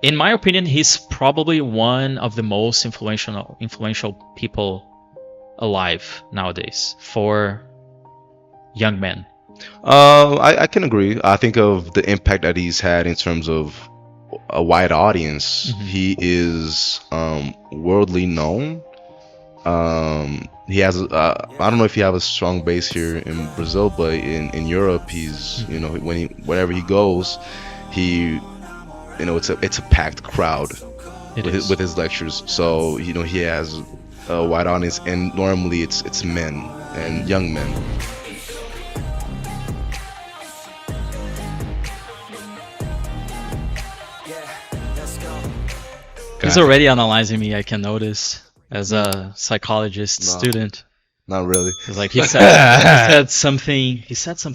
in my opinion, he's probably one of the most influential people alive nowadays for young men. I can agree. I think of the impact that he's had in terms of a wide audience. He is worldly known. He has I don't know if he have a strong base here in Brazil, but in Europe, he's whenever he goes, he it's a packed crowd with his lectures. So he has a wide audience, and normally it's men and young men. He's already analyzing me, I can notice, as a psychologist student. Not really. It's like he said something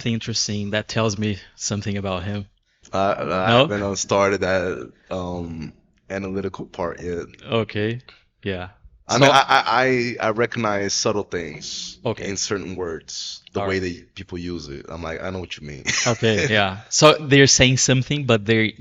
interesting that tells me something about him. I haven't started that analytical part yet. Okay. Yeah. I mean, I recognize subtle things in certain words, the way that people use it. I'm like, I know what you mean. Okay, yeah. So they're saying something, but they're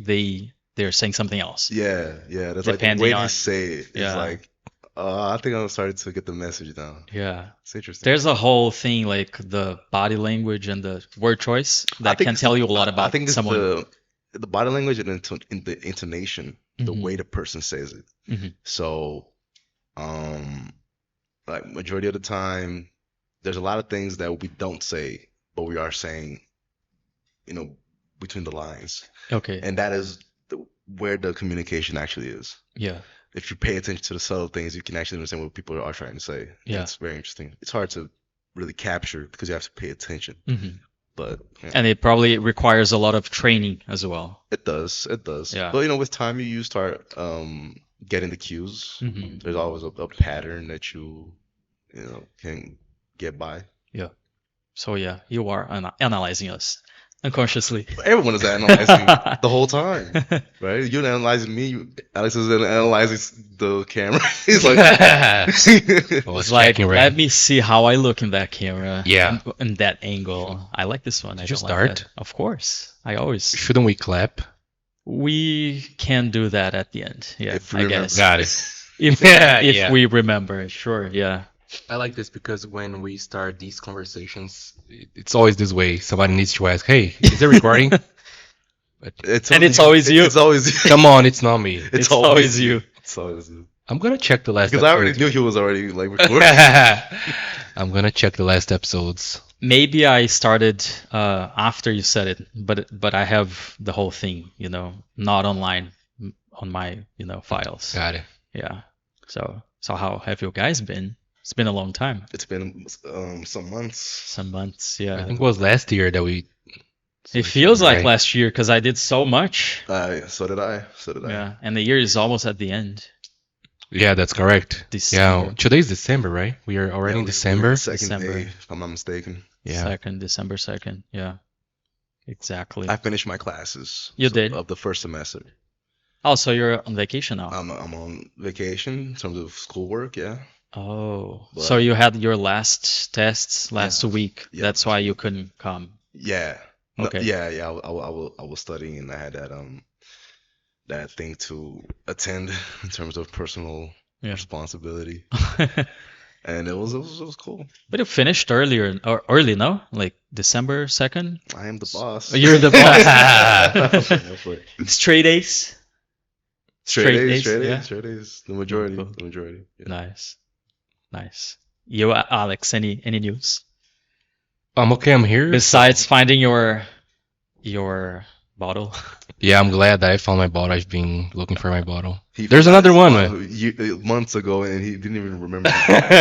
saying something else. Yeah. That's like the way they say it. It's like, I think I'm starting to get the message now. Yeah. It's interesting. There's a whole thing like the body language and the word choice that can tell you a lot about someone. I think the body language and the intonation, the way the person says it. So, like majority of the time, there's a lot of things that we don't say, but we are saying, between the lines. Okay. And that is where the communication actually is. Yeah. If you pay attention to the subtle things, you can actually understand what people are trying to say. Yeah. It's very interesting. It's hard to really capture because you have to pay attention. But and it probably requires a lot of training as well. It does. Yeah. But with time, you start getting the cues. There's always a pattern that you can get by. Yeah. So yeah, you are analyzing us unconsciously. Everyone is analyzing the whole time, right? You're analyzing me. Alex is analyzing the camera. He's like, it's like, let me see how I look in that camera. Yeah. In that angle. I like this one. Did you start? Like that. Of course. I always. Shouldn't we clap? We can do that at the end. Yeah, I guess. Got it. If we remember, sure. Yeah. I like this because when we start these conversations, it's always this way. Somebody needs to ask, "Hey, is it recording?" But it's always you. It's always you. Come on, it's not me. It's always you. It's always you. I'm gonna check the last. Because I already knew he was already like recording. I'm gonna check the last episodes. Maybe I started after you said it, but I have the whole thing, not online on my files. Got it. Yeah. So how have you guys been? It's been a long time. It's been some months. Some months, yeah. I think it was last year that we. It feels like last year because I did so much. So did I. Yeah, and the year is almost at the end. Yeah, that's correct. December. Yeah, today's December, right? We are already in December. December, if I'm not mistaken. Yeah. December 2nd. Yeah, exactly. I finished my classes. You did? Of the first semester. Oh, so you're on vacation now? I'm on vacation in terms of schoolwork, yeah. Oh, so you had your last tests last week. Yeah. That's why you couldn't come. Yeah. Okay. Yeah. I was studying, and I had that thing to attend in terms of personal responsibility. And it was cool. But you finished early, no? Like December 2nd? I am the boss. Oh, you're the boss. Straight A's? Straight A's. The majority. Cool. The majority. Yeah. Nice. You, Alex, any news? I'm okay. I'm here. Besides finding your bottle. Yeah, I'm glad that I found my bottle. I've been looking for my bottle. There's another one. Months ago, and he didn't even remember.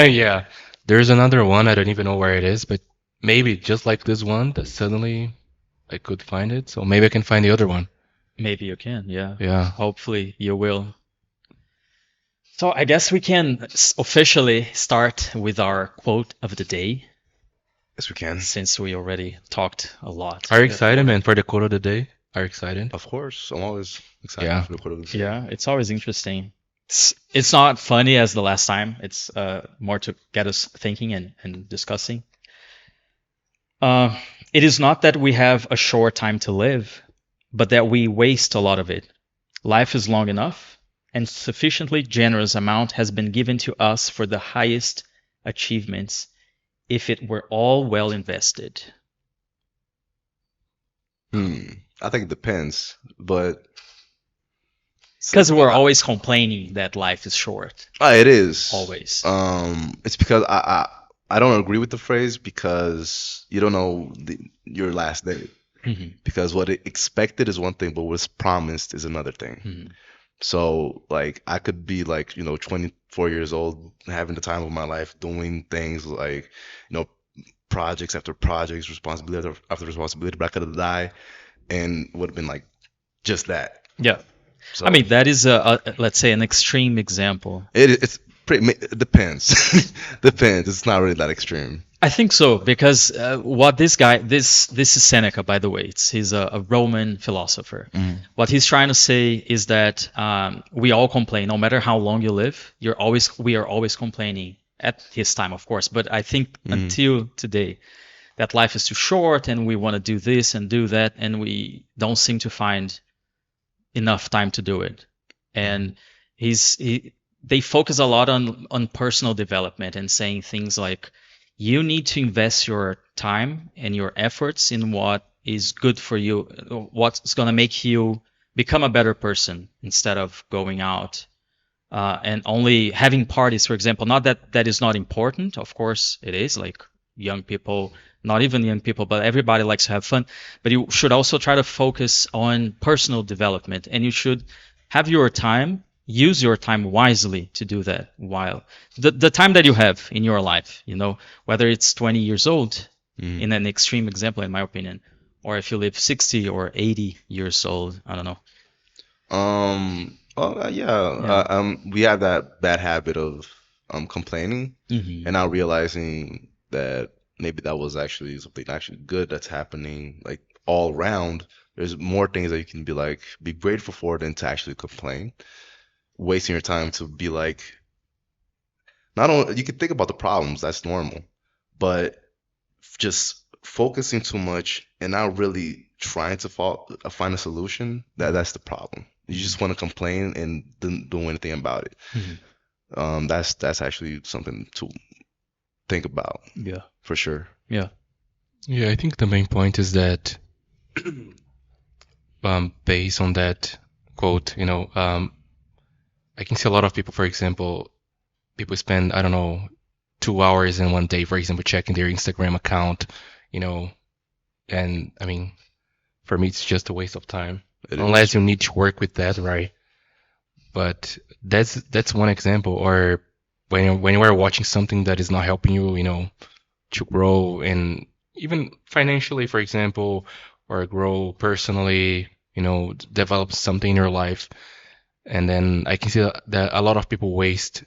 Yeah. There's another one. I don't even know where it is, but maybe just like this one that suddenly I could find it. So maybe I can find the other one. Maybe you can, yeah. Yeah. Hopefully you will. So I guess we can officially start with our quote of the day. Yes, we can. Since we already talked a lot. Are you excited, man, for the quote of the day? Are you excited? Of course. I'm always excited for the quote of the day. Yeah, it's always interesting. It's not funny as the last time. It's more to get us thinking and discussing. It is not that we have a short time to live, but that we waste a lot of it. Life is long enough, and sufficiently generous amount has been given to us for the highest achievements if it were all well invested. I think it depends, but Because we're always complaining that life is short. it is Always. It's because I don't agree with the phrase because you don't know your last day. Because what it expected is one thing, but what's promised is another thing. So like I could be like 24 years old, having the time of my life, doing things like projects after projects, responsibility after responsibility, but I could have died and would have been like just that. Yeah. So I mean, that is let's say an extreme example. it depends. Depends. It's not really that extreme. I think so because what this guy, this is Seneca, by the way. He's a Roman philosopher. What he's trying to say is that we all complain, no matter how long you live. We are always complaining at his time, of course. But I think until today, that life is too short, and we want to do this and do that, and we don't seem to find enough time to do it. And they focus a lot on personal development and saying things like, you need to invest your time and your efforts in what is good for you, what's going to make you become a better person, instead of going out and only having parties, for example. Not that that is not important. Of course it is. Like young people, not even young people, but everybody likes to have fun. But you should also try to focus on personal development, and you should have your time, use your time wisely to do that. While the time that you have in your life, whether it's 20 years old, in an extreme example, in my opinion, or if you live 60 or 80 years old, I don't know. We have that bad habit of complaining and not realizing that maybe that was actually something actually good that's happening, like all around. There's more things that you can be grateful for than to actually complain. Wasting your time to be like, not only you can think about the problems, that's normal, but just focusing too much and not really trying to find a solution, that's the problem. You just want to complain and didn't do anything about it. That's actually something to think about. Yeah, for sure. Yeah. Yeah, I think the main point is that based on that quote, I can see a lot of people, for example, people spend, I don't know, 2 hours in one day, for example, checking their Instagram account, and I mean, for me, it's just a waste of time. Unless you need to work with that, right? But that's one example. Or when you are watching something that is not helping you, to grow, and even financially, for example, or grow personally, develop something in your life. And then I can see that a lot of people waste,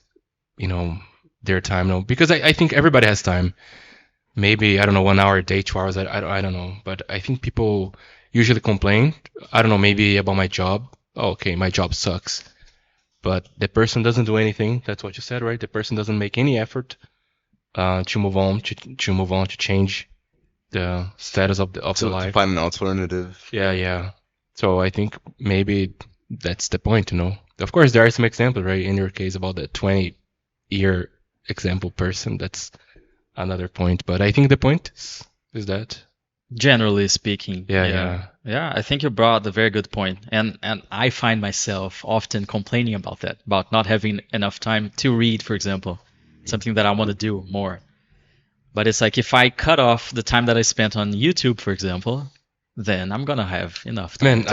their time. Because I think everybody has time. Maybe, I don't know, 1 hour a day, 2 hours, I don't know. But I think people usually complain, I don't know, maybe about my job. Oh, okay, my job sucks. But the person doesn't do anything. That's what you said, right? The person doesn't make any effort to move on, to change the status of the life. To find an alternative. Yeah. So I think maybe that's the point, Of course, there are some examples, right? In your case, about the 20-year example person, that's another point. But I think the point is that. Generally speaking. Yeah. I think you brought a very good point. And I find myself often complaining about that, about not having enough time to read, for example. Something that I want to do more. But it's like, if I cut off the time that I spent on YouTube, for example, then I'm gonna have enough time. Man,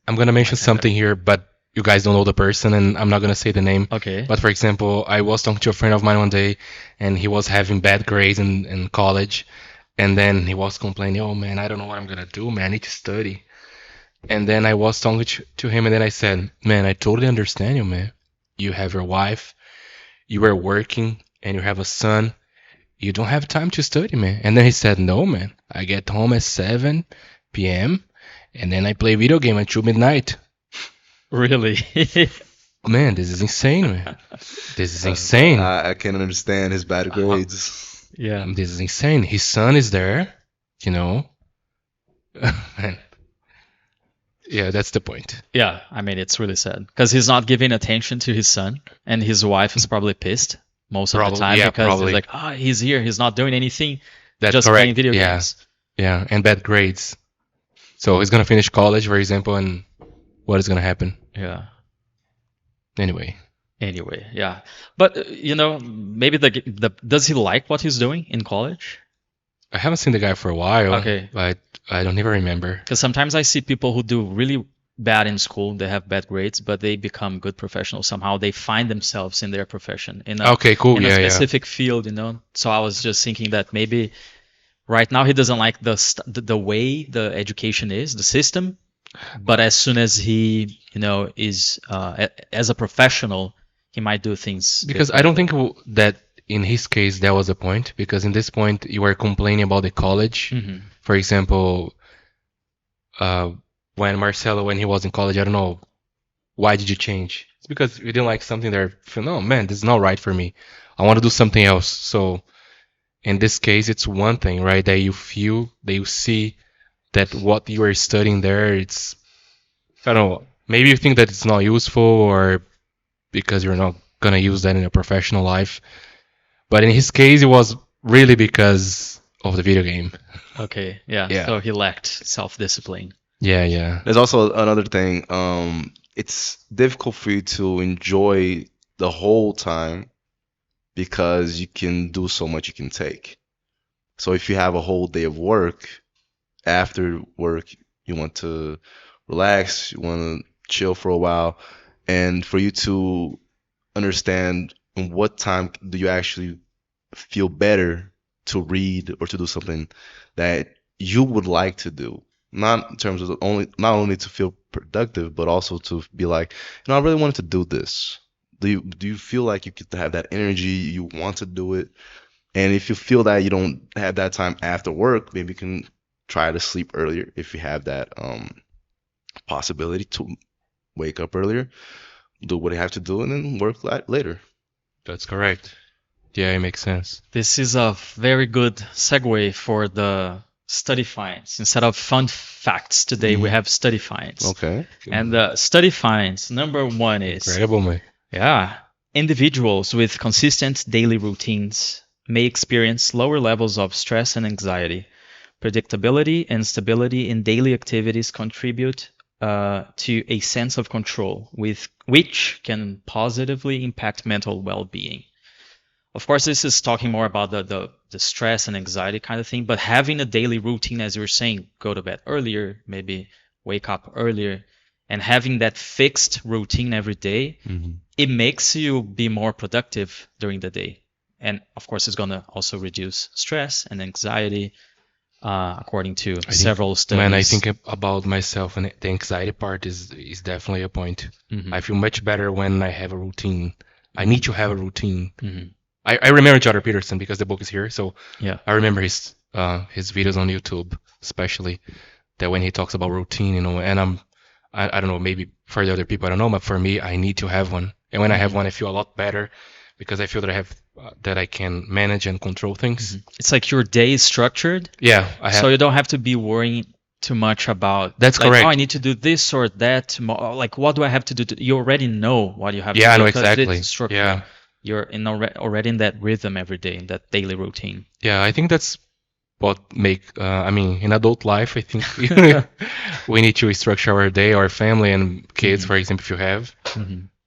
I'm gonna mention something here, but you guys don't know the person, and I'm not gonna say the name. Okay. But for example, I was talking to a friend of mine one day, and he was having bad grades in college, and then he was complaining, "Oh man, I don't know what I'm gonna do, man. I need to study." And then I was talking to him, and then I said, "Man, I totally understand you, man. You have your wife, you are working, and you have a son. You don't have time to study, man." And then he said, "No, man. I get home at 7 p.m. and then I play video game until midnight." Really? Man, this is insane, man. This is insane. I can't understand his bad grades. Yeah. This is insane. His son is there, and Yeah, that's the point. Yeah, I mean, it's really sad because he's not giving attention to his son, and his wife is probably pissed most of the Probably, time yeah, because probably. he's like, ah, he's here, he's not doing anything, That's just playing correct. video Yeah, games. yeah, and bad grades. So he's gonna finish college, for example, and what is gonna happen? Yeah. Anyway, Anyway, yeah. But maybe does he like what he's doing in college? I haven't seen the guy for a while. Okay. But I don't even remember. Because sometimes I see people who do really bad in school, they have bad grades, but they become good professionals somehow. They find themselves in their profession Okay, cool. in a Yeah, yeah. specific field, So I was just thinking that maybe right now he doesn't like the way the education is, the system, but as soon as he, is as a professional, he might do things Because I don't think that in his case that was the point. Because in this point you were complaining about the college. Mm-hmm. For example, when Marcelo, when he was in college, I don't know, why did you change? It's because you didn't like something there. No, man, this is not right for me. I want to do something else. So in this case, it's one thing, right? That you feel, that you see that what you are studying there, it's, I don't know, maybe you think that it's not useful or because you're not going to use that in a professional life. But in his case, it was really because of the video game. Okay, yeah. Yeah. So he lacked self-discipline. Yeah, yeah. There's also another thing. It's difficult for you to enjoy the whole time because you can do so much you can take. So if you have a whole day of work, after work, you want to relax, you want to chill for a while, and for you to understand in what time do you actually feel better to read or to do something that you would like to do. Not in terms of not only to feel productive, but also to be like, I really wanted to do this. Do you feel like you get to have that energy, you want to do it? And if you feel that you don't have that time after work, maybe you can try to sleep earlier if you have that possibility to wake up earlier, do what you have to do, and then work later. That's correct. Yeah, it makes sense. This is a very good segue for the study finds. Instead of fun facts today, we have study finds. Okay. And the study finds, number one is, Incredible, man. yeah, individuals with consistent daily routines may experience lower levels of stress and anxiety. Predictability and stability in daily activities contribute to a sense of control, which can positively impact mental well-being. Of course, this is talking more about the stress and anxiety kind of thing, but having a daily routine, as you were saying, go to bed earlier, maybe wake up earlier, and having that fixed routine every day, it makes you be more productive during the day. And of course, it's going to also reduce stress and anxiety, according to several studies. Man, I think about myself, and the anxiety part is definitely a point. I feel much better when I have a routine. I need to have a routine. I remember Jordan Peterson because the book is here, so Yeah. I remember his videos on YouTube, especially that when he talks about routine, and I don't know, maybe for the other people I don't know, but for me I need to have one, and when I have one I feel a lot better because I feel that I have that I can manage and control things. It's like your day is structured, Yeah, so you don't have to be worrying too much about. That's like, correct. Oh, I need to do this or that. Like, what do I have to do? You already know what you have Yeah, to I do. know because exactly. It's structured. Yeah. You're already in that rhythm every day, in that daily routine. Yeah, I think that's what make. I mean, in adult life, I think we need to structure our day, our family, and kids, for example, if you have.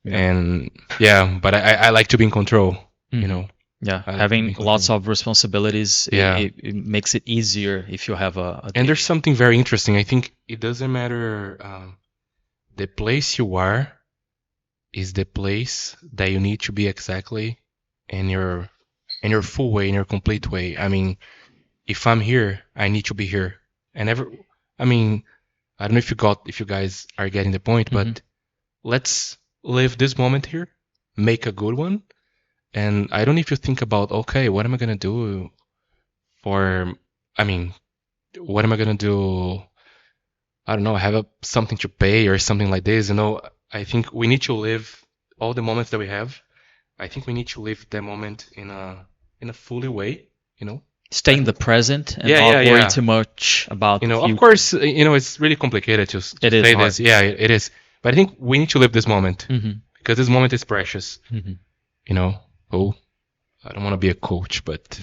Yeah. And yeah, but I like to be in control. You know. Yeah, I like having to be lots of responsibilities, Yeah. it makes it easier if you have a And there's something very interesting. I think it doesn't matter the place you are is the place that you need to be exactly in your full way, in your complete way. I mean, if I'm here, I need to be here. And I mean, I don't know if you guys are getting the point, but let's live this moment here, make a good one. And I don't need to think about, okay, what am I gonna do what am I gonna do? I don't know, have something to pay or something like this. I think we need to live all the moments that we have. I think we need to live that moment in a fully way, Stay in the present and Yeah, not yeah, worry yeah. too much about You the know, of future. course, it's really complicated to It is say hard. this. Yeah, it is. But I think we need to live this moment Hmm. because this moment is precious. Hmm. You know. Oh, I don't want to be a coach, but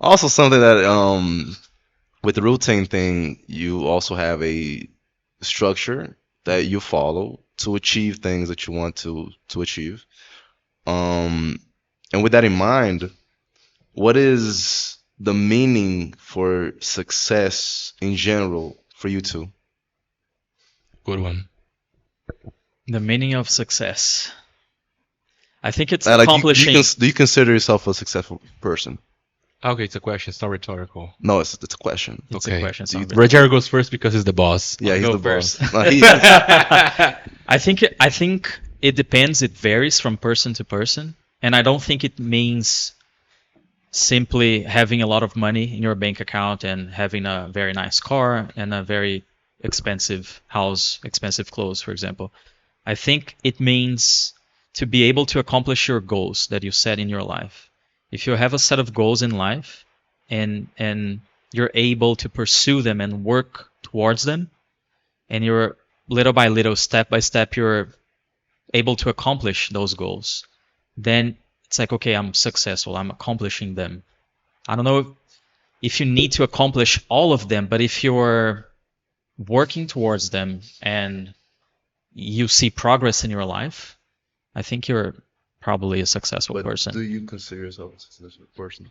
Also, something that with the routine thing, you also have a structure that you follow to achieve things that you want to achieve. Um, and with that in mind, what is the meaning for success in general for you two? good one. The meaning of success. I think it's Like, accomplishing. do you consider yourself a successful person? Okay, it's a question. It's not rhetorical. No, it's a question. It's a Okay. question. It's Do you- not really. Roger goes first because he's the boss. Yeah, he's go the first. boss. No, I think it depends. It varies from person to person, and I don't think it means simply having a lot of money in your bank account and having a very nice car and a very expensive house, expensive clothes, for example. I think it means to be able to accomplish your goals that you set in your life. If you have a set of goals in life and you're able to pursue them and work towards them, and you're little by little, step by step, you're able to accomplish those goals, then it's like, okay, I'm successful, I'm accomplishing them. I don't know if you need to accomplish all of them, but if you're working towards them and you see progress in your life, I think you're probably a successful But person. do you consider yourself a successful person?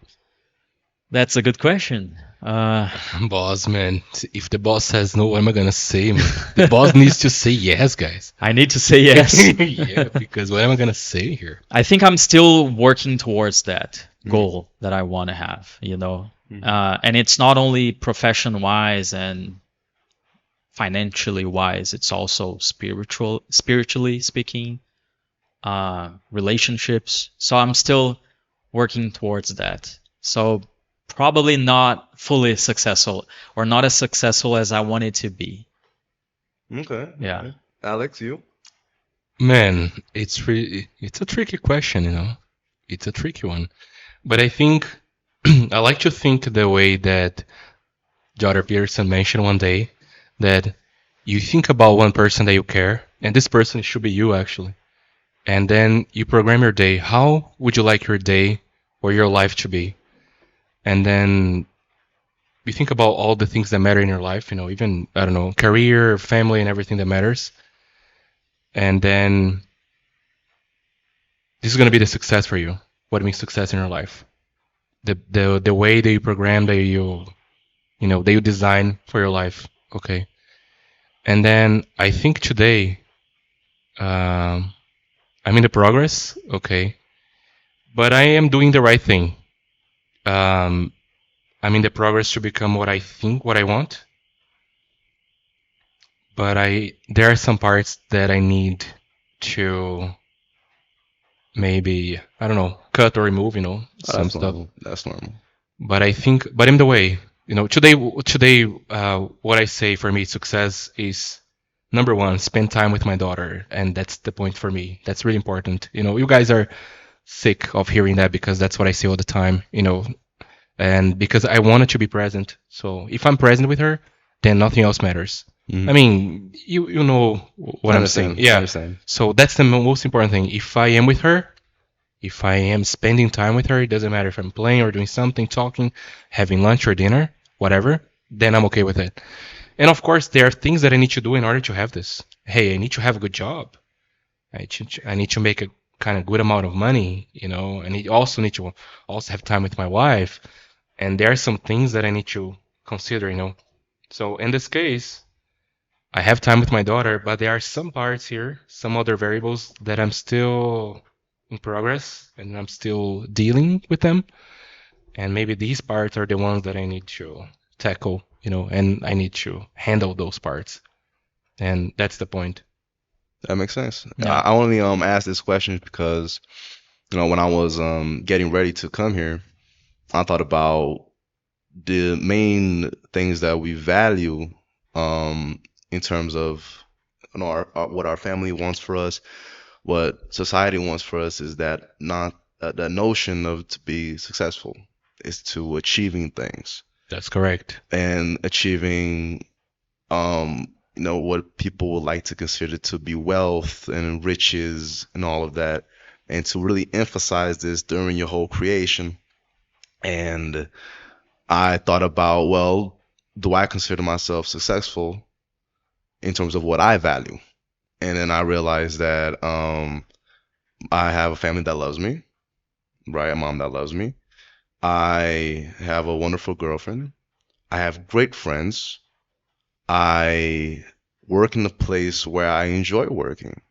That's a good question. Boss, man. If the boss says no, what am I gonna say, man? The boss needs to say yes, guys. I need to say yes. Yeah, because what am I gonna say here? I think I'm still working towards that goal that I want to have, you know. And it's not only profession wise and financially wise, it's also spiritually speaking, relationships. So I'm still working towards that. So probably not fully successful or not as successful as I wanted to be. Okay. Yeah. Okay. Alex, you? Man, it's a tricky question, you know. It's a tricky one. But I think I like to think the way that Jordan Peterson mentioned one day that you think about one person that you care, and this person should be you actually. And then you program your day. How would you like your day or your life to be? And then you think about all the things that matter in your life, you know, even, I don't know, career, family, and everything that matters. And then this is going to be the success for you. What means success in your life? The way that you program, that that you design for your life. Okay. And then I think today, I'm in the progress. Okay. But I am doing the right thing. I'm in the progress to become what I think, what I want. But there are some parts that I need to maybe, I don't know, cut or remove, some That's stuff. normal. That's normal. But I'm the way. Today, what I say for me, success is number one, spend time with my daughter, and that's the point for me. That's really important. You guys are sick of hearing that because that's what I say all the time. And because I wanted to be present. So if I'm present with her, then nothing else matters. Mhm. I mean, you know what I I'm understand. saying. Yeah. I understand. So that's the most important thing. If I am with her, if I am spending time with her, it doesn't matter if I'm playing or doing something, talking, having lunch or dinner, whatever, then I'm okay with it. And of course, there are things that I need to do in order to have this. Hey, I need to have a good job. I need to make a kind of good amount of money, I need to also have time with my wife. And there are some things that I need to consider. So in this case, I have time with my daughter, but there are some parts here, some other variables that I'm still in progress and I'm still dealing with them. And maybe these parts are the ones that I need to tackle, and I need to handle those parts. And that's the point. That makes sense. Yeah. I only asked this question because when I was getting ready to come here, I thought about the main things that we value in terms of what our family wants for us, what society wants for us is that not that notion of to be successful. is to achieving things That's correct. and achieving what people would like to consider to be wealth and riches and all of that, and to really emphasize this during your whole creation. And I thought about, well, do I consider myself successful in terms of what I value? And then I realized that I have a family that loves me, right? A mom that loves me. I have a wonderful girlfriend. I have great friends. I work in a place where I enjoy working.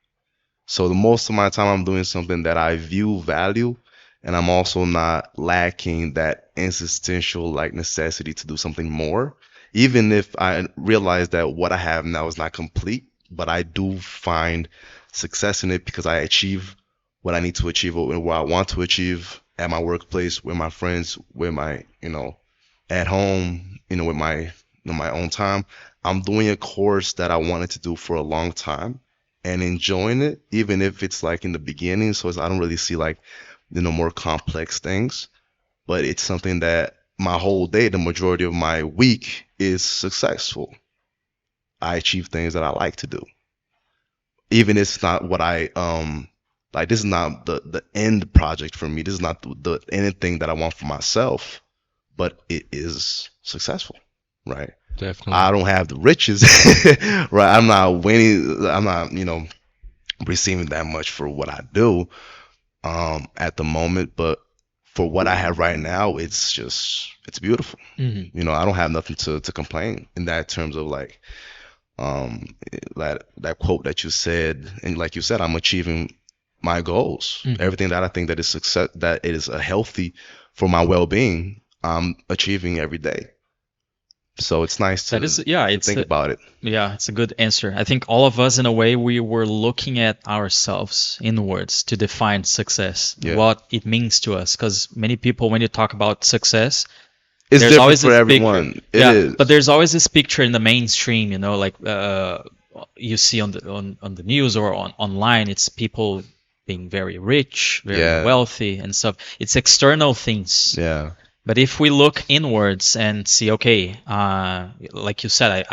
So the most of my time I'm doing something that I view value, and I'm also not lacking that existential like necessity to do something more. Even if I realize that what I have now is not complete, but I do find success in it because I achieve what I need to achieve or what I want to achieve at my workplace, with my friends, with my, at home, with my own time. I'm doing a course that I wanted to do for a long time and enjoying it, even if it's like in the beginning. So I don't really see like, more complex things, but it's something that my whole day, the majority of my week is successful. I achieve things that I like to do. Even if it's not what I, like, this is not the end project for me. This is not the anything that I want for myself, but it is successful, right? Definitely. I don't have the riches, right? I'm not winning. I'm not, receiving that much for what I do, at the moment. But for what I have right now, it's beautiful. Mm-hmm. I don't have nothing to complain in that terms of like, that quote that you said, and like you said, I'm achieving my goals. Mm-hmm. Everything that I think that is success, that it is a healthy for my well-being, I'm achieving every day. So it's nice to think about it. Yeah, it's a good answer. I think all of us, in a way, we were looking at ourselves inwards to define success, what it means to us. Because many people, when you talk about success, it's there's different always for this everyone. Picture. It is. But there's always this picture in the mainstream, like you see on the news or online. It's people being very rich, very wealthy, and stuff. It's external things. Yeah. But if we look inwards and see, okay, like you said,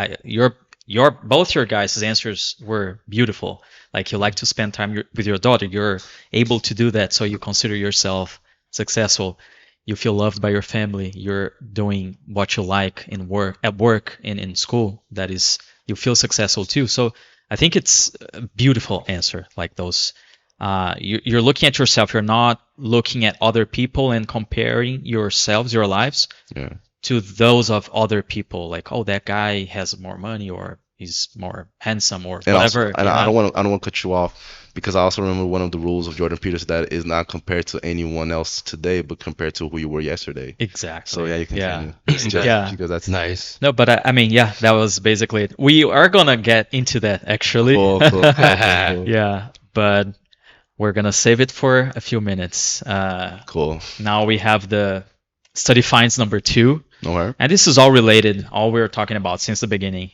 both your guys' answers were beautiful. Like, you like to spend time with your daughter. You're able to do that, so you consider yourself successful. You feel loved by your family. You're doing what you like at work, and in school. That is, you feel successful too. So I think it's a beautiful answer, like those. You're looking at yourself. You're not looking at other people and comparing yourselves, your lives, to those of other people. Like, oh, that guy has more money, or he's more handsome, or whatever. Also, and I don't want to cut you off, because I also remember one of the rules of Jordan Peterson, that is not compared to anyone else today, but compared to who you were yesterday. Exactly. So you continue. Because that's nice. No, but I mean, that was basically it. We are gonna get into that, actually. Cool. Yeah, but we're going to save it for a few minutes. Cool. Now we have the study finds number 2. Okay. And this is all related, all we were talking about since the beginning.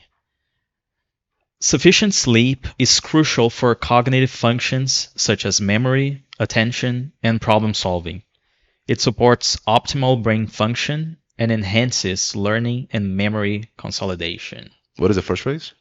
Sufficient sleep is crucial for cognitive functions such as memory, attention, and problem solving. It supports optimal brain function and enhances learning and memory consolidation. What is the first phrase?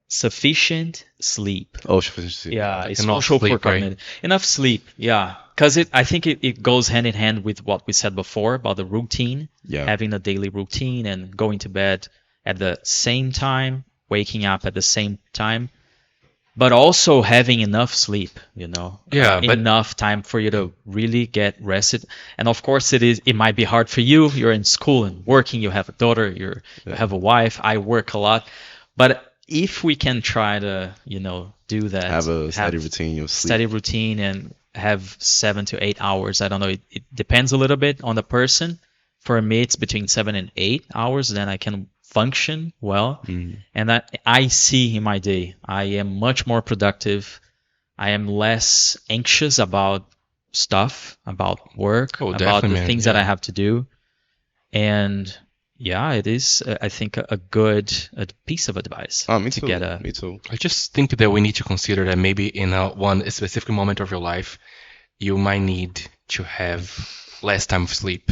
Sufficient sleep. Oh, sufficient sleep. Yeah, it's crucial for cognitive. Enough sleep, yeah. Because I think it goes hand in hand with what we said before about the routine, having a daily routine and going to bed at the same time, waking up at the same time, but also having enough sleep, enough time for you to really get rested. And of course, it might be hard for you. You're in school and working. You have a daughter. You have a wife. I work a lot, but if we can try to, do that, have a steady routine of sleep. Steady routine and have 7 to 8 hours. I don't know. It depends a little bit on the person. For me, it's between 7 and 8 hours. Then I can function well. And that I see in my day, I am much more productive. I am less anxious about stuff, about work, about the things that I have to do. And it is, I think, a good piece of advice. Me too. I just think that we need to consider that maybe in one specific moment of your life, you might need to have less time of sleep.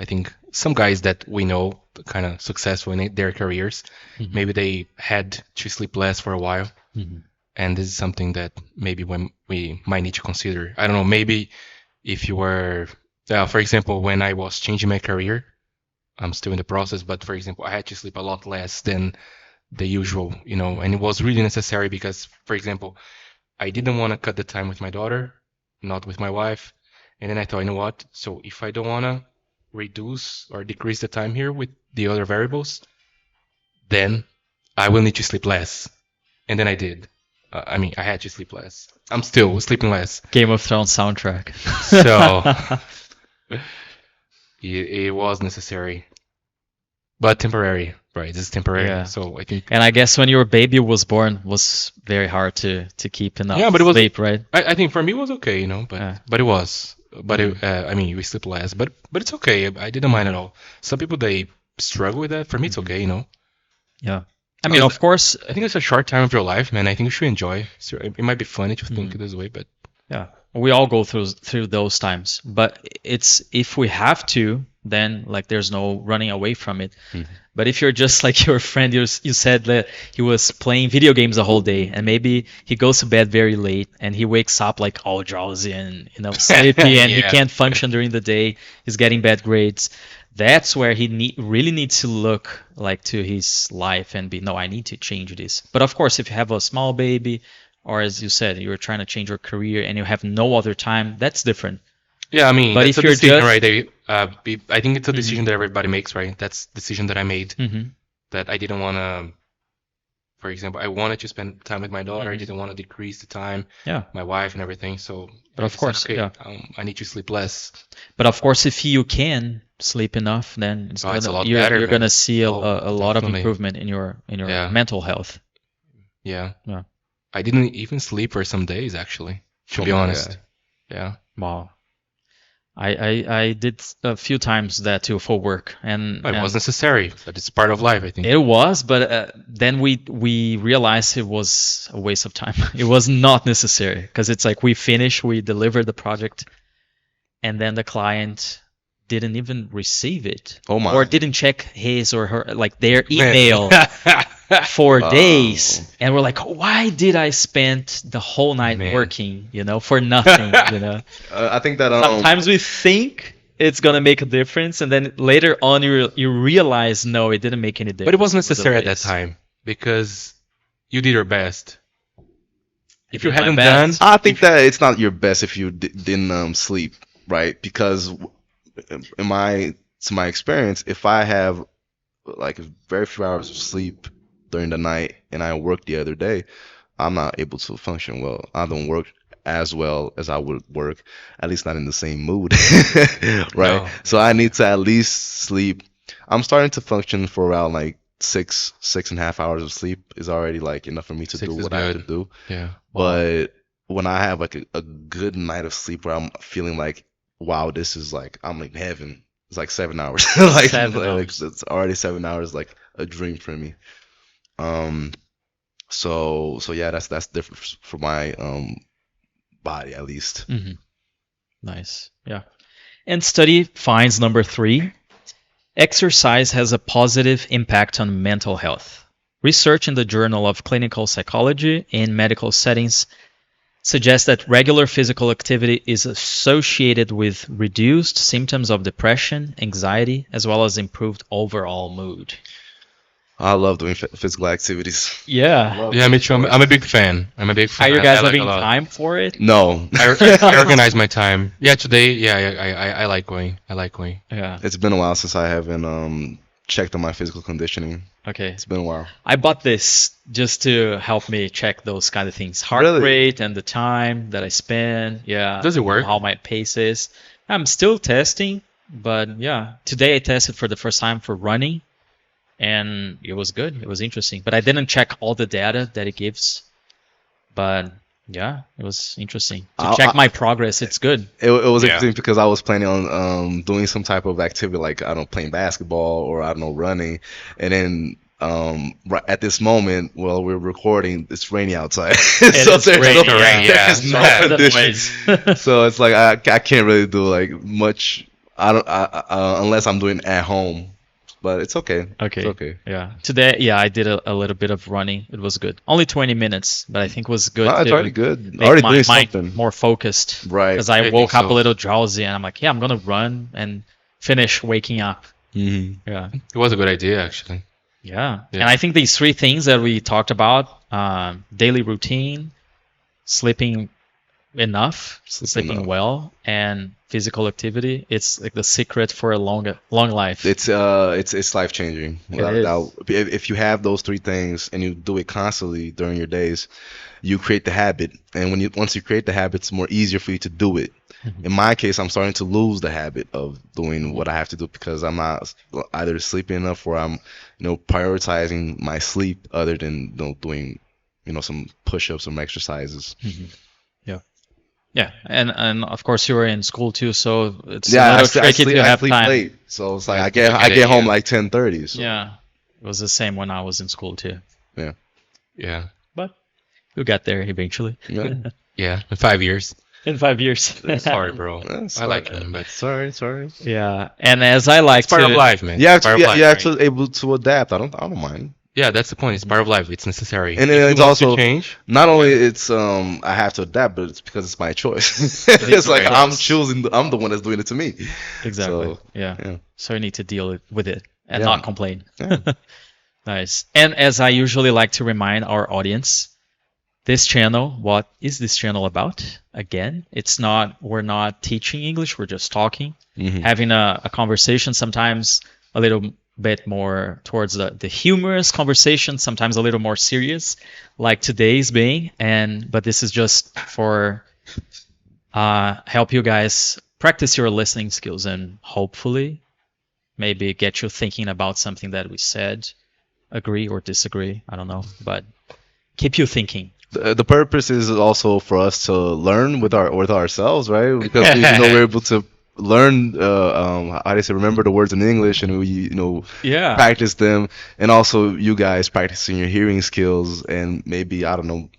I think some guys that we know kind of successful in their careers, maybe they had to sleep less for a while. And this is something that maybe when we might need to consider. I don't know, maybe if you were, for example, when I was changing my career, I'm still in the process, but for example, I had to sleep a lot less than the usual, and it was really necessary because, for example, I didn't want to cut the time with my daughter, not with my wife. And then I thought, you know what? So if I don't want to reduce or decrease the time here with the other variables, then I will need to sleep less. And then I did. I had to sleep less. I'm still sleeping less. Game of Thrones soundtrack. So it was necessary, but temporary, right? This is temporary. Yeah. So I think. And I guess when your baby was born, was very hard to keep enough sleep, right? I think for me it was okay, but it was. But we sleep less, but it's okay. I didn't mind at all. Some people they struggle with that. For me, it's okay, Yeah. I mean, of course, I think it's a short time of your life, man. I think you should enjoy. So it might be funny to think this way, but yeah, we all go through those times. But it's if we have to, then like there's no running away from it. But if you're just like your friend, you said that he was playing video games the whole day, and maybe he goes to bed very late, and he wakes up like all drowsy and sleepy, and he can't function during the day. He's getting bad grades. That's where he really needs to look like to his life and be, no, I need to change this. But of course, if you have a small baby, or as you said, you're trying to change your career and you have no other time, that's different. Yeah, I mean, but that's if a you're decision, just, right? I think it's a decision that everybody makes, right? That's the decision that I made. That I didn't want to, for example, I wanted to spend time with my daughter. I didn't want to decrease the time, my wife and everything. So, but of course, okay, I need to sleep less. But of course, if you can sleep enough, then it's a lot better. You're gonna see a lot of definitely. improvement in your mental health. Yeah. I didn't even sleep for some days, actually, to be honest. Yeah. Wow. I did a few times that too for work, and it was necessary. But it's part of life, I think. It was, but then we realized it was a waste of time. It was not necessary because it's like we delivered the project, and then the client didn't even receive it, or didn't check his or her their email for days, and we're like, why did I spend the whole night working, for nothing, I think that sometimes we think it's gonna make a difference, and then later on you realize no, it didn't make any difference. But it wasn't necessary at that time because you did your best. If you hadn't done, I think that it's not your best if you didn't sleep, right? Because to my experience, if I have like very few hours of sleep during the night and I work the other day, I'm not able to function well. I don't work as well as I would work, at least not in the same mood, right? No. So I need to at least sleep. I'm starting to function for around like 6.5 hours of sleep is already like enough for me to do what I have to do. Yeah. But when I have like a good night of sleep where I'm feeling like, wow, this is like, I'm in heaven. It's like 7 hours. Like it's already 7 hours, like a dream for me. So yeah, that's different for my body at least. Mm-hmm. Nice. Yeah. And study finds number 3. Exercise has a positive impact on mental health. Research in the Journal of Clinical Psychology in medical settings suggests that regular physical activity is associated with reduced symptoms of depression, anxiety, as well as improved overall mood. I love doing physical activities. Yeah. Yeah, me too. I'm a big fan. Are you guys having time for it? No. I organize my time. Yeah, today, I like going. Yeah. It's been a while since I haven't checked on my physical conditioning. Okay. It's been a while. I bought this just to help me check those kind of things. Heart rate and the time that I spend. Yeah. Does it work? How my pace is. I'm still testing, but yeah. Today I tested for the first time for running, and it was good. It was interesting. But I didn't check all the data that it gives. But yeah, it was interesting. To check my progress, it's good. It was interesting because I was planning on doing some type of activity like, I don't know, playing basketball or, I don't know, running. And then right at this moment, while we're recording, it's rainy outside. So there's no conditions. So it's like I can't really do like much I don't unless I'm doing it at home, but it's okay. It's Okay. okay. Yeah. Today, yeah, I did a little bit of running. It was good. Only 20 minutes, but I think it was good No, it's already to good. make Already my doing mind something. more focused. Right. Because I I think woke up a so. little drowsy and I'm like, yeah, I'm gonna run and finish waking up. Hmm. Yeah. It was a good idea, actually. Yeah. Yeah. And I think these three things that we talked about, daily routine, sleeping enough, sleeping enough. well, and physical activity, it's like the secret for a long life. It's life changing. It is. If you have those three things and you do it constantly during your days, you create the habit. And once you create the habit, it's more easier for you to do it. Mhm. In my case, I'm starting to lose the habit of doing what I have to do because I'm not either sleeping enough or I'm, prioritizing my sleep other than, doing, some push-ups, some exercises. Mhm. Yeah. Yeah. And of course you were in school too, so it's a Yeah, little tricky to I have sleep time. late, so it's like Yeah, I it's a get good home idea. like 10:30. So Yeah. It was the same when I was in school too. yeah, Yeah. But we got there eventually. yeah. Yeah. In 5 years. In 5 years. Sorry, bro. That's I like him, but sorry. Yeah. And as I like it's part of to life, man. You have It's part to, of life, you have right? to able to adapt. I don't mind. Yeah, that's the point. It's part of life. It's necessary. And If then you it's want to also change, not only it's I have to adapt, but it's because it's my choice. It's like right. I'm choosing. I'm the one that's doing it to me. exactly. So Yeah. yeah, So you need to deal with it and Yeah. not complain. yeah. Nice. And as I usually like to remind our audience, this channel, what is this channel about? Again, we're not teaching English, we're just talking, Mhm. having a conversation, sometimes a little bit more towards the humorous conversation, sometimes a little more serious, like today's being. But this is just for help you guys practice your listening skills and hopefully maybe get you thinking about something that we said, agree or disagree, I don't know, but keep you thinking. The purpose is also for us to learn with ourselves, right? Because we're able to learn how do you say, remember the words in English, and we Yeah. practice them, and also you guys practicing your hearing skills, and maybe I don't know,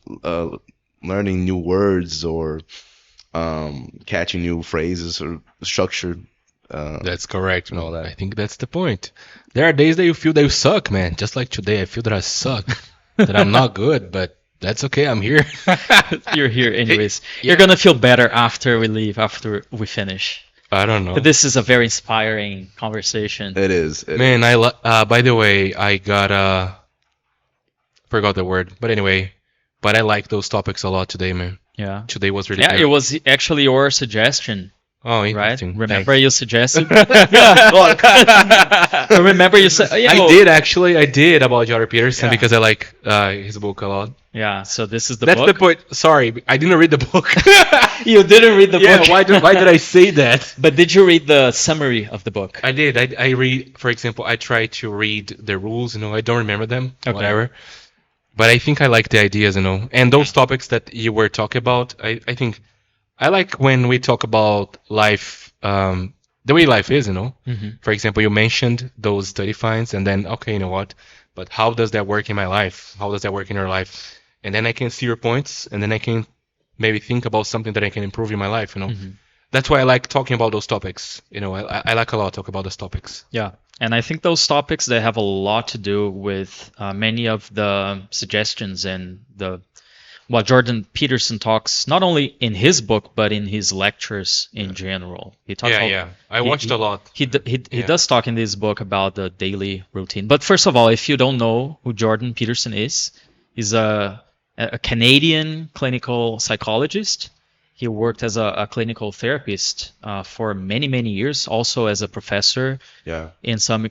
learning new words or catching new phrases or structure. that's correct. And all that. I think that's the point. There are days that you feel that you suck, man. Just like today, I feel that I suck, that I'm not good, but that's okay. I'm here. You're here anyways. Yeah. You're gonna feel better after we leave, after we finish. I don't know. But this is a very inspiring conversation. It is. Man, by the way, I got forgot the word, but anyway, but I like those topics a lot today, man. Yeah. Today was really Yeah, good. it was actually your suggestion, Oh, right? interesting. Remember you suggested? I remember you said. I did actually. I did about Jordan Peterson Yeah. because I like his book a lot. Yeah. So this is the That's book. the point. Sorry, I didn't read the book. You didn't read the yeah, book. why did I say that? But did you read the summary of the book? I did. I read, for example, I try to read the rules. I don't remember them. Okay. Whatever. But I think I like the ideas. And those topics that you were talking about. I think I like when we talk about life. The way life is. Mhm. For example, you mentioned those study finds, and then okay, you know what? But how does that work in my life? How does that work in your life? And then I can see your points, and then I can maybe think about something that I can improve in my life. Mhm. That's why I like talking about those topics. I like a lot to talk about those topics. Yeah, and I think those topics, they have a lot to do with many of the suggestions and what Jordan Peterson talks not only in his book but in his lectures in general. He talks I watched a lot. He Yeah. does talk in this book about the daily routine. But first of all, if you don't know who Jordan Peterson is, he's a Canadian clinical psychologist. He worked as a clinical therapist for many, many years, also as a professor Yeah. in some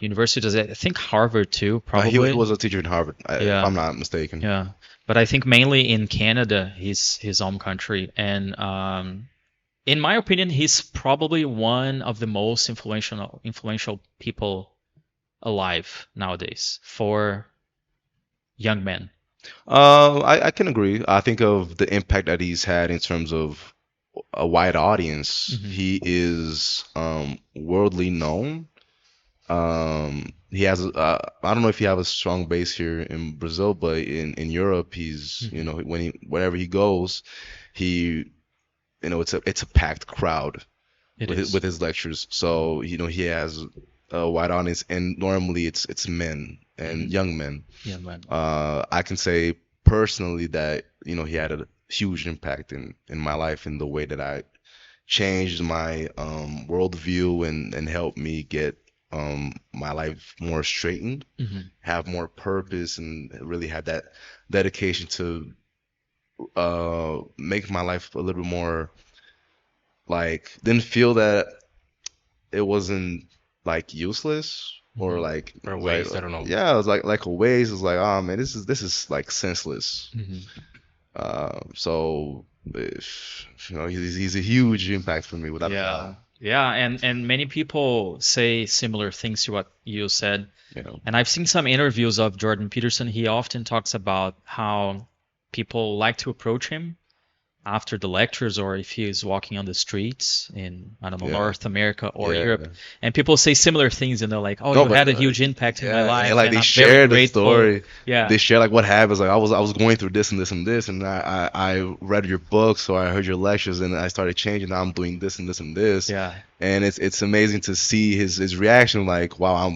universities. I think Harvard too, probably. He was a teacher in Harvard, Yeah. if I'm not mistaken. Yeah, but I think mainly in Canada, his home country. And in my opinion, he's probably one of the most influential people alive nowadays for young men. I can agree. I think of the impact that he's had in terms of a wide audience. Mhm. He is worldly known. He has I don't know if he have a strong base here in Brazil, but in Europe, he's wherever he goes, he it's a packed crowd. It with is. with his lectures. So he has a wide audience, and normally it's men and young men. Yeah, man. I can say personally that he had a huge impact in my life, in the way that I changed my worldview, and helped me get my life more straightened, have more purpose, and really had that dedication to make my life a little bit more, like, didn't feel that it wasn't like useless, or like, Or waste, I don't know. yeah, it was like a waste. It's like, oh man, this is like senseless. So he's a huge impact for me, without a Yeah. doubt. Yeah, and many people say similar things to what you said. And I've seen some interviews of Jordan Peterson. He often talks about how people like to approach him after the lectures, or if he is walking on the streets in, I don't know, Yeah. North America or Yeah, Europe. yeah. And people say similar things, like, oh, No, you but, had a huge impact in my life. and like and they I'm share very the grateful. story. Yeah. They share like what happens. Like, I was going through this and this and this, and I read your books, or I heard your lectures, and I started changing. Now I'm doing this and this and this. Yeah. And it's amazing to see his reaction. Like, wow,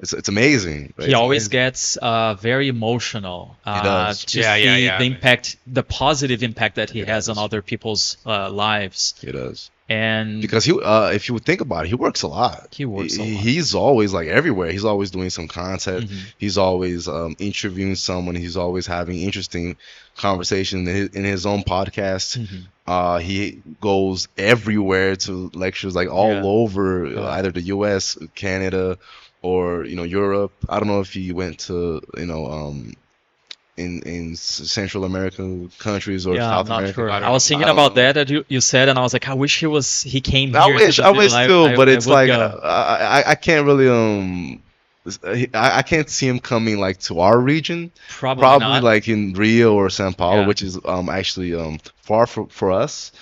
it's amazing. Right? He It's always amazing. gets very emotional does. to Yeah, see yeah, yeah. the impact, the positive impact that he has on does. other people's lives. He does. And Because if you would think about it, he works a lot. He works a lot. He's always like everywhere. He's always doing some content. Mhm. He's always interviewing someone. He's always having interesting conversations in his own podcast. Mhm. He goes everywhere to lectures, like all Yeah. over, Yeah. either the U.S., Canada, or Europe. I don't know if he went to in Central American countries or Yeah, I'm South not America. sure. I don't I was know. thinking I don't about know. that you said, and I was like, I wish he came I here. wish, to I the wish live. too, but it's would like go. I can't really I can't see him coming like to our region. Probably Probably not. like in Rio or São Paulo, Yeah. which is actually far for us.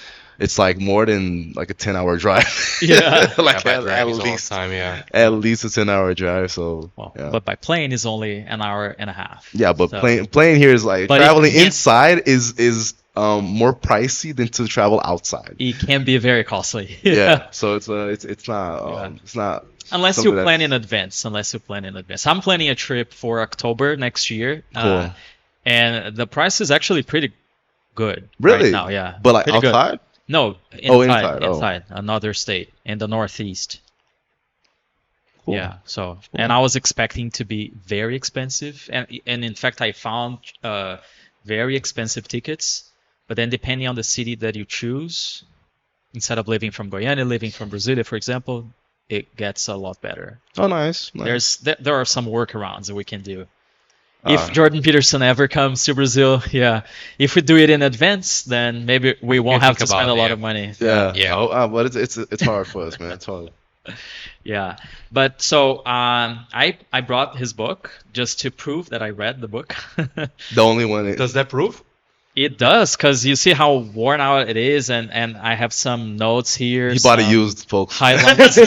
It's like more than like a 10-hour drive. Yeah. Like by at driving all the least time, yeah. at least a 10-hour drive. So Well, yeah. but by plane is only an hour and a half. Yeah, but So- plane here is like, But it traveling can't- inside is more pricey than to travel outside. It can be very costly. Yeah, so it's not Yeah. it's not Unless you something plan that's- in advance. I'm planning a trip for October next year. Cool. And the price is actually pretty good Really? right now. Yeah. But like Pretty good. outside? No, Oh, inside, inside. Oh. another state in the Northeast. Cool. Yeah. So, and I was expecting to be very expensive, and in fact, I found very expensive tickets. But then, depending on the city that you choose, instead of living from Goiânia, living from Brasilia, for example, it gets a lot better. Oh, nice. Nice. There are some workarounds that we can do. Ah. If Jordan Peterson ever comes to Brazil, yeah. If we do it in advance, then maybe we won't have to think about spend a it, lot yeah. of money. Yeah. Yeah. But it's hard for us, man. It's hard. Yeah. But so I brought his book just to prove that I read the book. The only one. Does that prove? It does, because you see how worn out it is, and I have some notes here. He bought it some used, folks. highlights.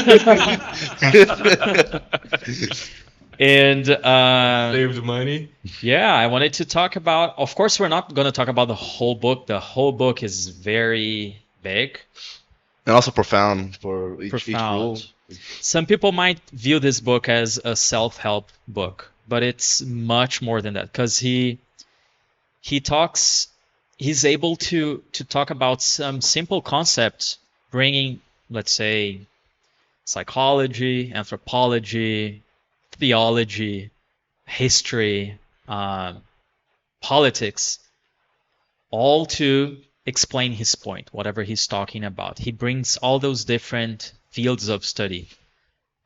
And Saved money. yeah, I wanted to talk about. Of course, we're not going to talk about the whole book. The whole book is very big, And also profound for each rule. profound. Some people might view this book as a self-help book, but it's much more than that, because he's able to talk about some simple concepts, bringing, let's say, psychology, anthropology, theology, history, politics, all to explain his point, whatever he's talking about. He brings all those different fields of study,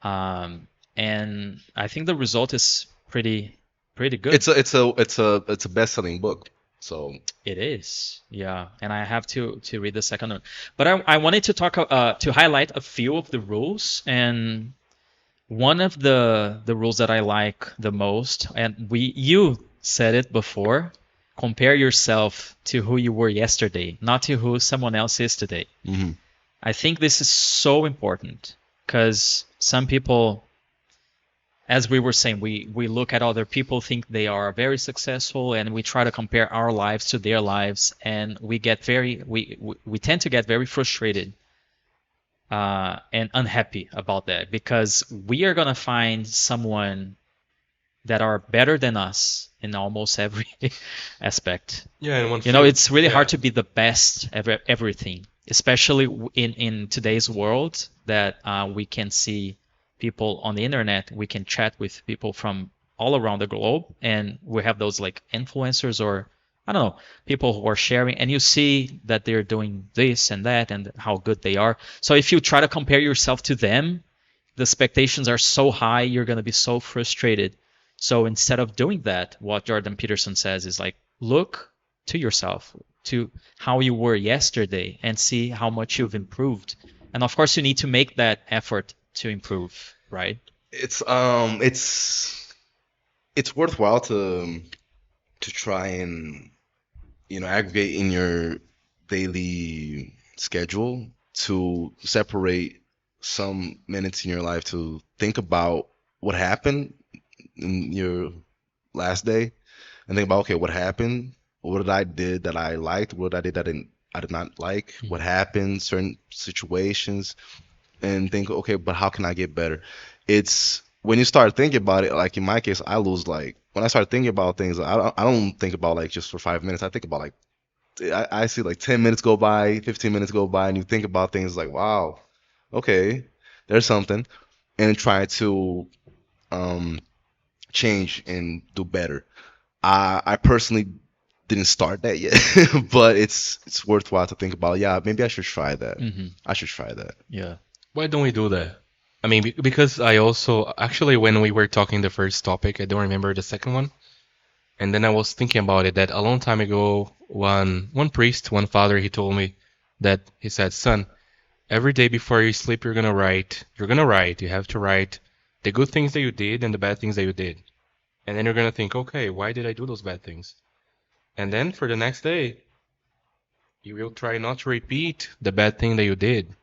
and I think the result is pretty good. It's a best-selling book. So It is, yeah, and I have to read the second one. But I wanted to talk to highlight a few of the rules, and one of the rules that I like the most, and you said it before, compare yourself to who you were yesterday, not to who someone else is today. mhm. I think this is so important, because some people, as we were saying, we look at other people, think they are very successful, and we try to compare our lives to their lives, and we tend to get very frustrated and unhappy about that, because we are gonna find someone that are better than us in almost every aspect. Yeah, in one You know, field. it's really hard Yeah. to be the best at everything, especially in today's world that we can see people on the internet. We can chat with people from all around the globe, and we have those like influencers, or I don't know, people who are sharing, and you see that they're doing this and that and how good they are. So if you try to compare yourself to them, the expectations are so high, you're going to be so frustrated. So instead of doing that, what Jordan Peterson says is like, look to yourself, to how you were yesterday, and see how much you've improved. And of course, you need to make that effort to improve, right? It's worthwhile to try and aggregate in your daily schedule to separate some minutes in your life to think about what happened in your last day and think about, okay, what happened, what did I did that I liked, what I did that I did not like, what happened, certain situations, and think, okay, but how can I get better? It's when you start thinking about it, like in my case, I lose like when I start thinking about things, I don't think about like just for 5 minutes. I think about like I see like 10 minutes go by, 15 minutes go by, and you think about things like, wow, okay, there's something, and try to um change and do better. I personally didn't start that yet, but it's worthwhile to think about. Yeah, maybe I should try that. Mm-hmm. I should try that. Yeah. Why don't we do that? I mean, because I also actually when we were talking the first topic, I don't remember the second one. And then I was thinking about it that a long time ago, one priest, one father, he told me that he said, "Son, every day before you sleep, you're gonna write. You're gonna write. You have to write the good things that you did and the bad things that you did. And then you're gonna think, okay, why did I do those bad things? And then for the next day, you will try not to repeat the bad thing that you did.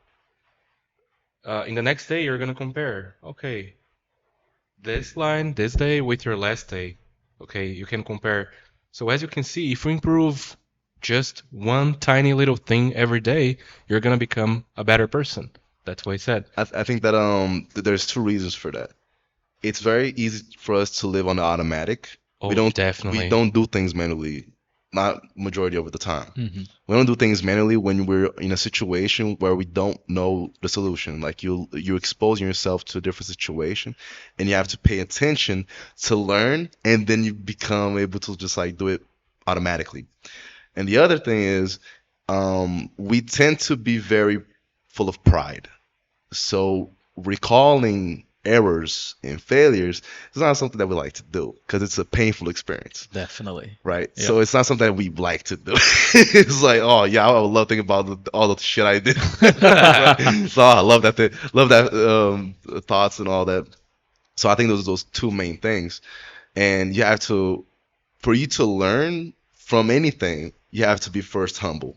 In the next day, you're gonna compare. Okay, this line, this day with your last day. Okay, you can compare. So as you can see, if you improve just one tiny little thing every day, you're gonna become a better person. That's what he said. I think that there's two reasons for that. It's very easy for us to live on the automatic. Oh, we don't definitely. we don't do things manually, not majority of the time. Mm-hmm. We don't do things manually when we're in a situation where we don't know the solution. Like you're exposing yourself to a different situation, and you have to pay attention to learn, and then you become able to just like do it automatically. And the other thing is, we tend to be very full of pride. So recalling errors and failures is not something that we like to do because it's a painful experience, Definitely. right? Yep. So it's not something that we like to do. It's like, oh yeah, I would love to think about all the shit I did. So I love that thoughts and all that. So I think those two main things, and you have to, for you to learn from anything, you have to be first humble.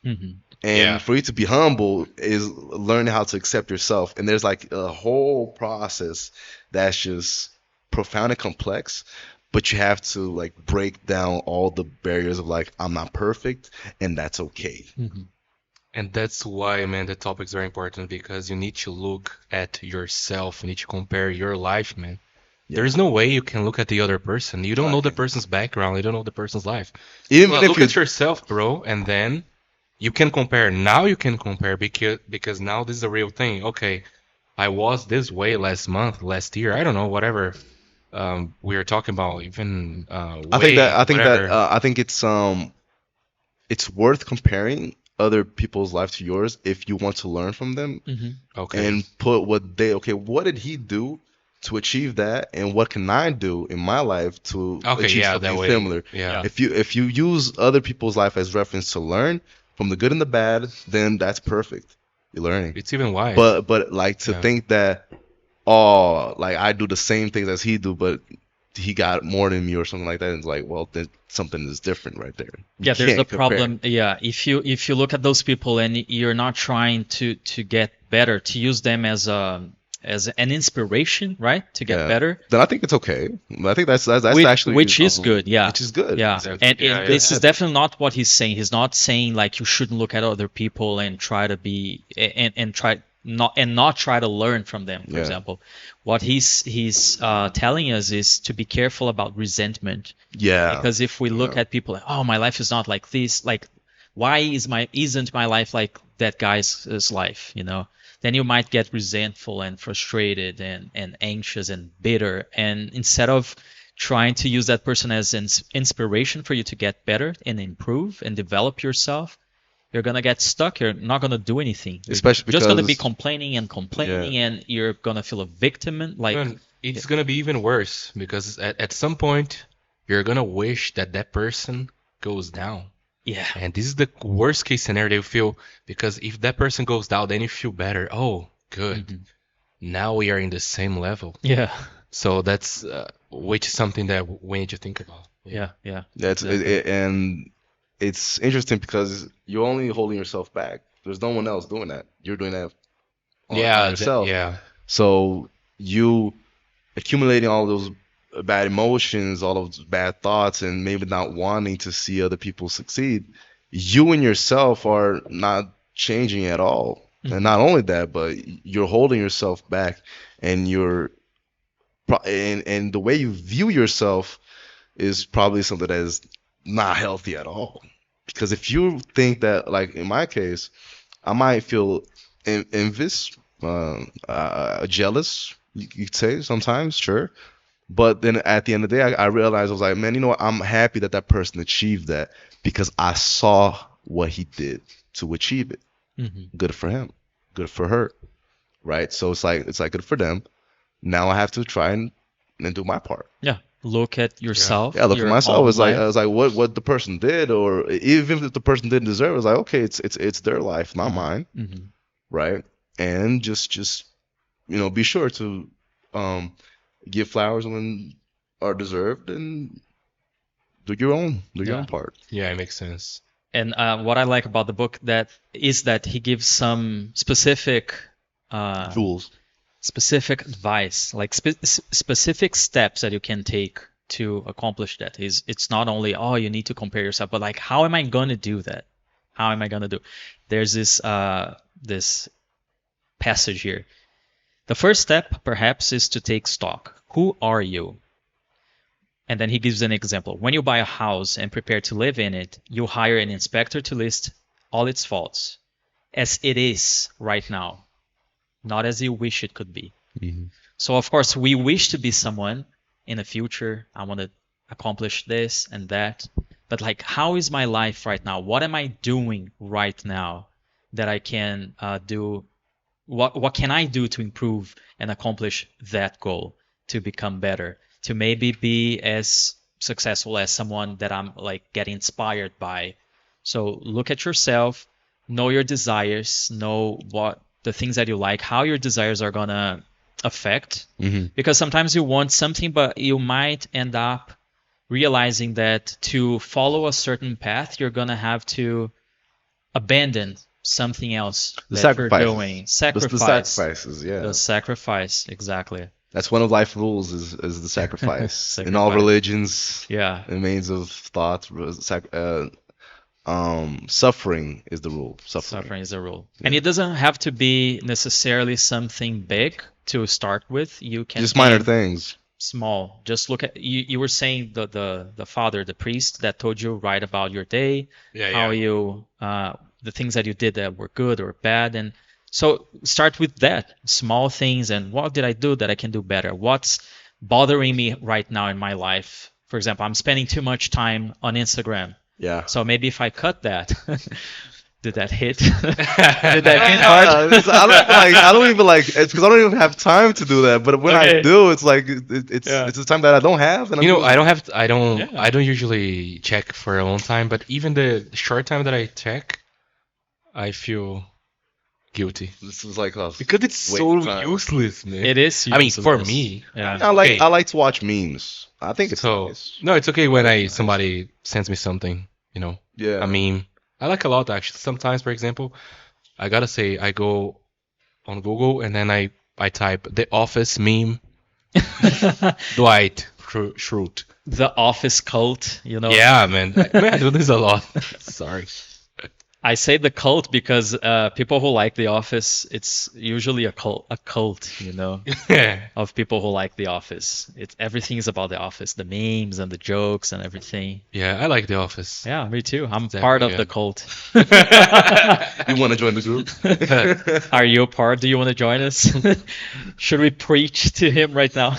Mm-hmm. And Yeah. for you to be humble is learning how to accept yourself. And there's like a whole process that's just profound and complex, but you have to like break down all the barriers of like, I'm not perfect, and that's okay. Mm-hmm. And that's why, man, the topic is very important because you need to look at yourself. You need to compare your life, man. There's no way you can look at the other person. You don't know the person's background. You don't know the person's life. Even Well, if look you at yourself, bro, and then you can compare. Now you can compare because now this is a real thing. Okay, I was this way last month, last year. I don't know, whatever we were talking about. Even I think it's worth comparing other people's life to yours if you want to learn from them Mm-hmm. okay. and put what did he do to achieve that, and what can I do in my life to Okay, achieve yeah, something that way. similar. Yeah. If you use other people's life as reference to learn from the good and the bad, then that's perfect. You're learning. It's even wise. But like to Yeah. think that, oh, like I do the same things as he do, but he got more than me or something like that, and it's like, well, then something is different right there. You Yeah, there's can't a compare. problem. Yeah, if you look at those people and you're not trying to get better, to use them as an inspiration, right, to get Yeah. better, Then I think it's okay. I think that's which, actually which is good. Yeah, which is good. yeah. Exactly. And Yeah, this yeah. is definitely not what he's saying. He's not saying like you shouldn't look at other people and try to be and try not try to learn from them. For Yeah. example, what he's telling us is to be careful about resentment. Yeah. Because if we look at people like, oh, my life is not like this, like, why isn't my life like that guy's life, then you might get resentful and frustrated and anxious and bitter. And instead of trying to use that person as an inspiration for you to get better and improve and develop yourself, you're gonna get stuck. You're not gonna do anything. You're Especially just gonna be because- complaining and complaining, and you're gonna feel a victim. And And it's gonna be even worse because at some point you're gonna wish that person goes down. yeah, And this is the worst case scenario you feel, because if that person goes down, then you feel better. Oh, good. Now we are in the same level. yeah, So that's which is something that we need to think about. yeah. That's and it's interesting because you're only holding yourself back. There's no one else doing that. You're doing that on yourself. Yeah. So you accumulating all those bad emotions, all of those bad thoughts, and maybe not wanting to see other people succeed, you and yourself are not changing at all. And not only that, but you're holding yourself back, and and the way you view yourself is probably something that is not healthy at all. Because if you think that, like in my case, I might feel envious, jealous, you could say sometimes, sure. But then at the end of the day, I realized, I was like, man, you know what? I'm happy that that person achieved that because I saw what he did to achieve it. Good for him. Good for her. Right? So it's like good for them. Now I have to try and do my part. Yeah. Look at yourself. Yeah, look at your myself. own I was life. like, what the person did, or even if the person didn't deserve it, I was like, okay, it's their life, not mine, right? And just be sure to give flowers when are deserved, and do your own part. Yeah, it makes sense. And what I like about the book is that he gives some specific Rules. specific advice, like specific steps that you can take to accomplish that. It's not only, oh, you need to compare yourself, but like, how am I going to do that? How am I going to do? There's this passage here. The first step, perhaps, is to take stock. Who are you? And then he gives an example. When you buy a house and prepare to live in it, you hire an inspector to list all its faults, as it is right now, not as you wish it could be. So, of course, we wish to be someone in the future. I want to accomplish this and that. But, like, how is my life right now? What am I doing right now that I can do? What can I do to improve and accomplish that goal, to become better, to maybe be as successful as someone that I'm, like, getting inspired by? So look at yourself, know your desires, know what the things that you like, how your desires are gonna affect. Because sometimes you want something, but you might end up realizing that to follow a certain path, you're gonna have to abandon something else that you're doing. The Sacrifices, yeah. the sacrifice, exactly. That's one of life rules is the sacrifice. In all Sacrifice. religions, Yeah. in means of thought, suffering is the rule. Suffering is a rule. And it doesn't have to be necessarily something big to start with. You can Just minor aim things. small. Just look at you were saying the father, the priest that told you write about your day, how you the things that you did that were good or bad. And so start with that, small things, and what did I do that I can do better? What's bothering me right now in my life? For example, I'm spending too much time on Instagram. Yeah. So maybe if I cut that, did that hit? Did that hit hard? I don't even like it's because I don't even have time to do that. But when I Okay. do, it's like it's a time that I don't have. And I don't usually check for a long time, but even the short time that I check, I feel guilty This is like a because it's wait so time. useless, man. It is. I mean, for useless. me, Yeah. I like to watch memes. I think it's so nice. no, it's okay when somebody sends me something, Yeah. I mean, I like a lot actually. Sometimes, for example, I gotta say I go on Google and then I type The Office meme Dwight Schrute. The Office cult, Yeah, man. I do this a lot. Sorry. I say the cult because people who like The Office, it's usually a cult, of people who like The Office. Everything is about The Office, the memes and the jokes and everything. Yeah, I like The Office. Yeah, me too. I'm Exactly, part of yeah. the cult. You want to join the group? Are you a part? Do you want to join us? Should we preach to him right now?